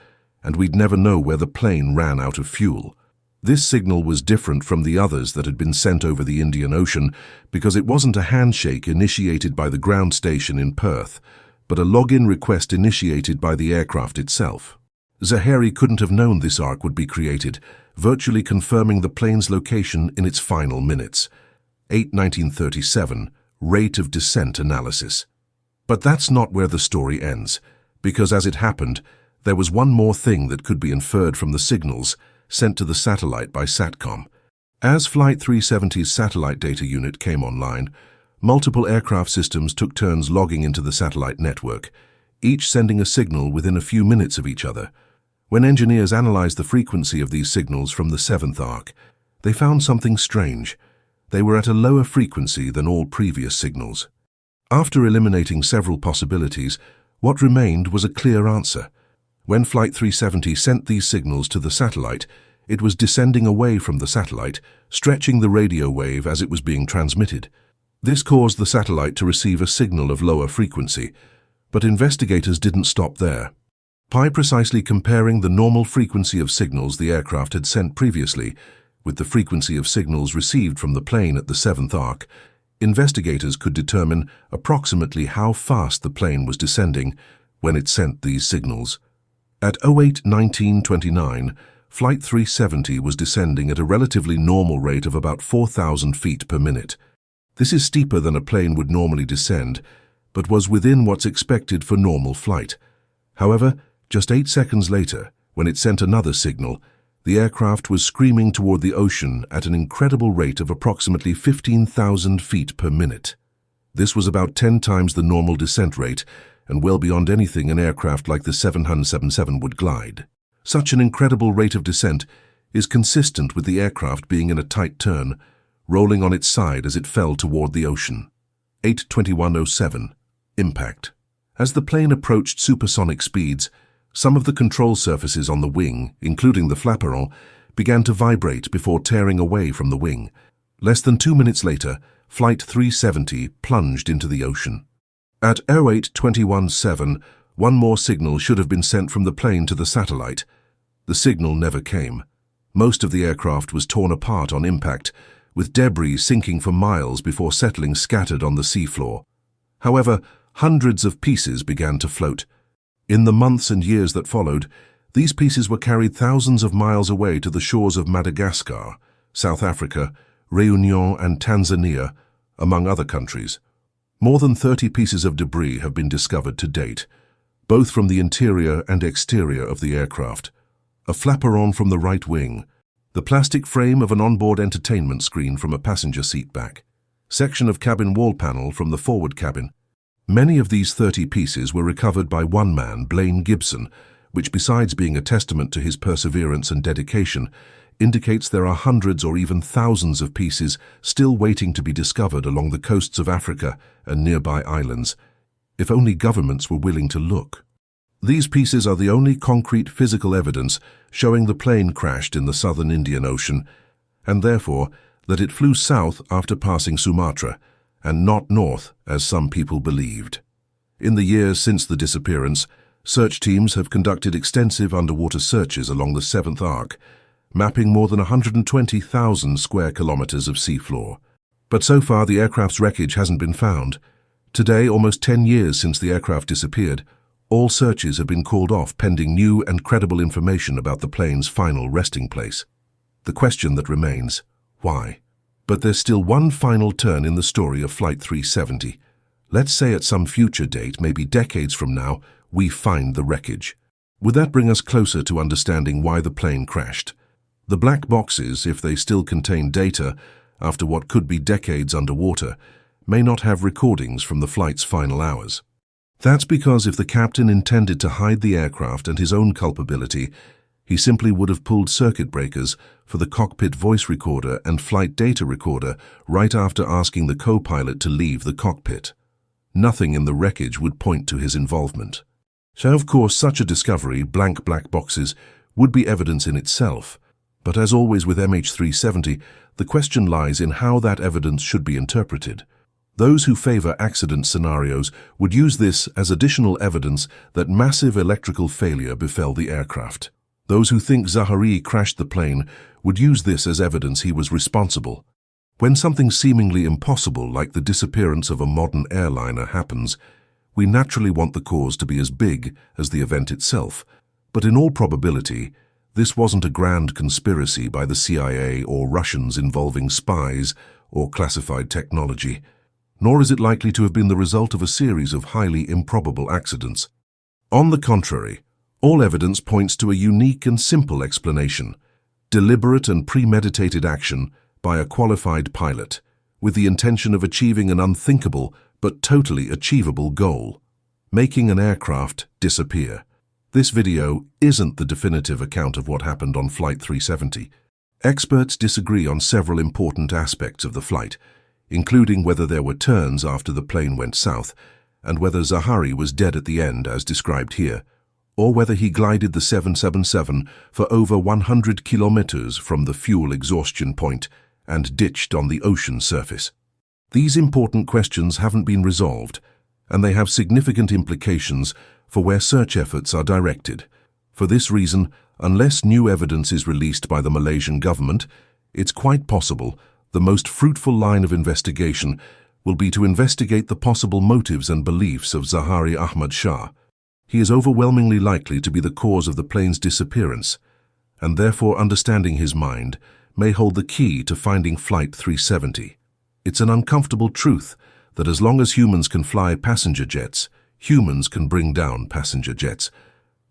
and we'd never know where the plane ran out of fuel. This signal was different from the others that had been sent over the Indian Ocean because it wasn't a handshake initiated by the ground station in Perth, but a login request initiated by the aircraft itself. Zahari couldn't have known this arc would be created, virtually confirming the plane's location in its final minutes. 8/19/37, rate of descent analysis. But that's not where the story ends, because as it happened, there was one more thing that could be inferred from the signals sent to the satellite by SATCOM. As Flight 370's satellite data unit came online, multiple aircraft systems took turns logging into the satellite network, each sending a signal within a few minutes of each other. When engineers analyzed the frequency of these signals from the seventh arc, they found something strange. They were at a lower frequency than all previous signals. After eliminating several possibilities, what remained was a clear answer. When Flight 370 sent these signals to the satellite, it was descending away from the satellite, stretching the radio wave as it was being transmitted. This caused the satellite to receive a signal of lower frequency, but investigators didn't stop there. By precisely comparing the normal frequency of signals the aircraft had sent previously with the frequency of signals received from the plane at the seventh arc, investigators could determine approximately how fast the plane was descending when it sent these signals. At 08/19/29, Flight 370 was descending at a relatively normal rate of about 4,000 feet per minute. This is steeper than a plane would normally descend, but was within what's expected for normal flight. However, just 8 seconds later, when it sent another signal, the aircraft was screaming toward the ocean at an incredible rate of approximately 15,000 feet per minute. This was about 10 times the normal descent rate, and well beyond anything an aircraft like the 777 would glide. Such an incredible rate of descent is consistent with the aircraft being in a tight turn, rolling on its side as it fell toward the ocean. 8/21/07, impact. As the plane approached supersonic speeds, some of the control surfaces on the wing, including the flaperon, began to vibrate before tearing away from the wing. Less than 2 minutes later, Flight 370 plunged into the ocean. At 08/21/07, one more signal should have been sent from the plane to the satellite. The signal never came. Most of the aircraft was torn apart on impact, with debris sinking for miles before settling scattered on the seafloor. However, hundreds of pieces began to float. In the months and years that followed, these pieces were carried thousands of miles away to the shores of Madagascar, South Africa, Réunion and Tanzania, among other countries. More than 30 pieces of debris have been discovered to date, both from the interior and exterior of the aircraft. A flaperon from the right wing, the plastic frame of an onboard entertainment screen from a passenger seat back, section of cabin wall panel from the forward cabin. Many of these 30 pieces were recovered by one man, Blaine Gibson, which besides being a testament to his perseverance and dedication, indicates there are hundreds or even thousands of pieces still waiting to be discovered along the coasts of Africa and nearby islands, if only governments were willing to look. These pieces are the only concrete physical evidence showing the plane crashed in the southern Indian Ocean, and therefore that it flew south after passing Sumatra, and not north, as some people believed. In the years since the disappearance, search teams have conducted extensive underwater searches along the Seventh Arc, mapping more than 120,000 square kilometers of seafloor. But so far, the aircraft's wreckage hasn't been found. Today, almost 10 years since the aircraft disappeared, all searches have been called off pending new and credible information about the plane's final resting place. The question that remains, why? But there's still one final turn in the story of Flight 370. Let's say at some future date, maybe decades from now, we find the wreckage. Would that bring us closer to understanding why the plane crashed? The black boxes, if they still contain data, after what could be decades underwater, may not have recordings from the flight's final hours. That's because if the captain intended to hide the aircraft and his own culpability, he simply would have pulled circuit breakers for the cockpit voice recorder and flight data recorder right after asking the co-pilot to leave the cockpit. Nothing in the wreckage would point to his involvement. So, of course, such a discovery, blank black boxes, would be evidence in itself. But as always with MH370, the question lies in how that evidence should be interpreted. Those who favor accident scenarios would use this as additional evidence that massive electrical failure befell the aircraft. Those who think Zahari crashed the plane would use this as evidence he was responsible. When something seemingly impossible like the disappearance of a modern airliner happens, we naturally want the cause to be as big as the event itself. But in all probability, this wasn't a grand conspiracy by the CIA or Russians involving spies or classified technology, nor is it likely to have been the result of a series of highly improbable accidents. On the contrary, all evidence points to a unique and simple explanation: deliberate and premeditated action by a qualified pilot, with the intention of achieving an unthinkable but totally achievable goal: making an aircraft disappear. This video isn't the definitive account of what happened on Flight 370. Experts disagree on several important aspects of the flight, including whether there were turns after the plane went south, and whether Zahari was dead at the end as described here, or whether he glided the 777 for over 100 kilometers from the fuel exhaustion point and ditched on the ocean surface. These important questions haven't been resolved, and they have significant implications for where search efforts are directed. For this reason, unless new evidence is released by the Malaysian government, it's quite possible the most fruitful line of investigation will be to investigate the possible motives and beliefs of Zahari Ahmad Shah. He is overwhelmingly likely to be the cause of the plane's disappearance, and therefore understanding his mind may hold the key to finding Flight 370. It's an uncomfortable truth that as long as humans can fly passenger jets, humans can bring down passenger jets.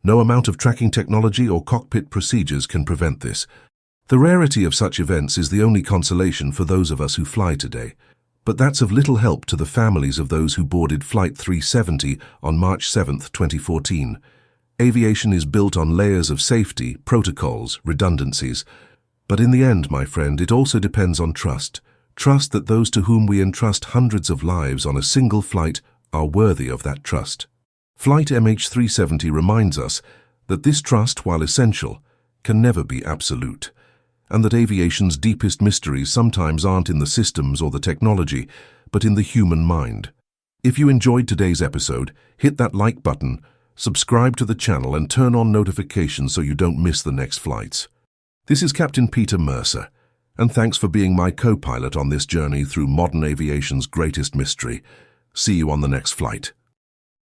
No amount of tracking technology or cockpit procedures can prevent this. The rarity of such events is the only consolation for those of us who fly today. But that's of little help to the families of those who boarded Flight 370 on March 7, 2014. Aviation is built on layers of safety, protocols, redundancies. But in the end, my friend, it also depends on trust. Trust that those to whom we entrust hundreds of lives on a single flight are worthy of that trust. Flight MH370 reminds us that this trust, while essential, can never be absolute, and that aviation's deepest mysteries sometimes aren't in the systems or the technology, but in the human mind. If you enjoyed today's episode, hit that like button, subscribe to the channel, and turn on notifications so you don't miss the next flights. This is Captain Peter Mercer, and thanks for being my co-pilot on this journey through modern aviation's greatest mystery. See you on the next flight.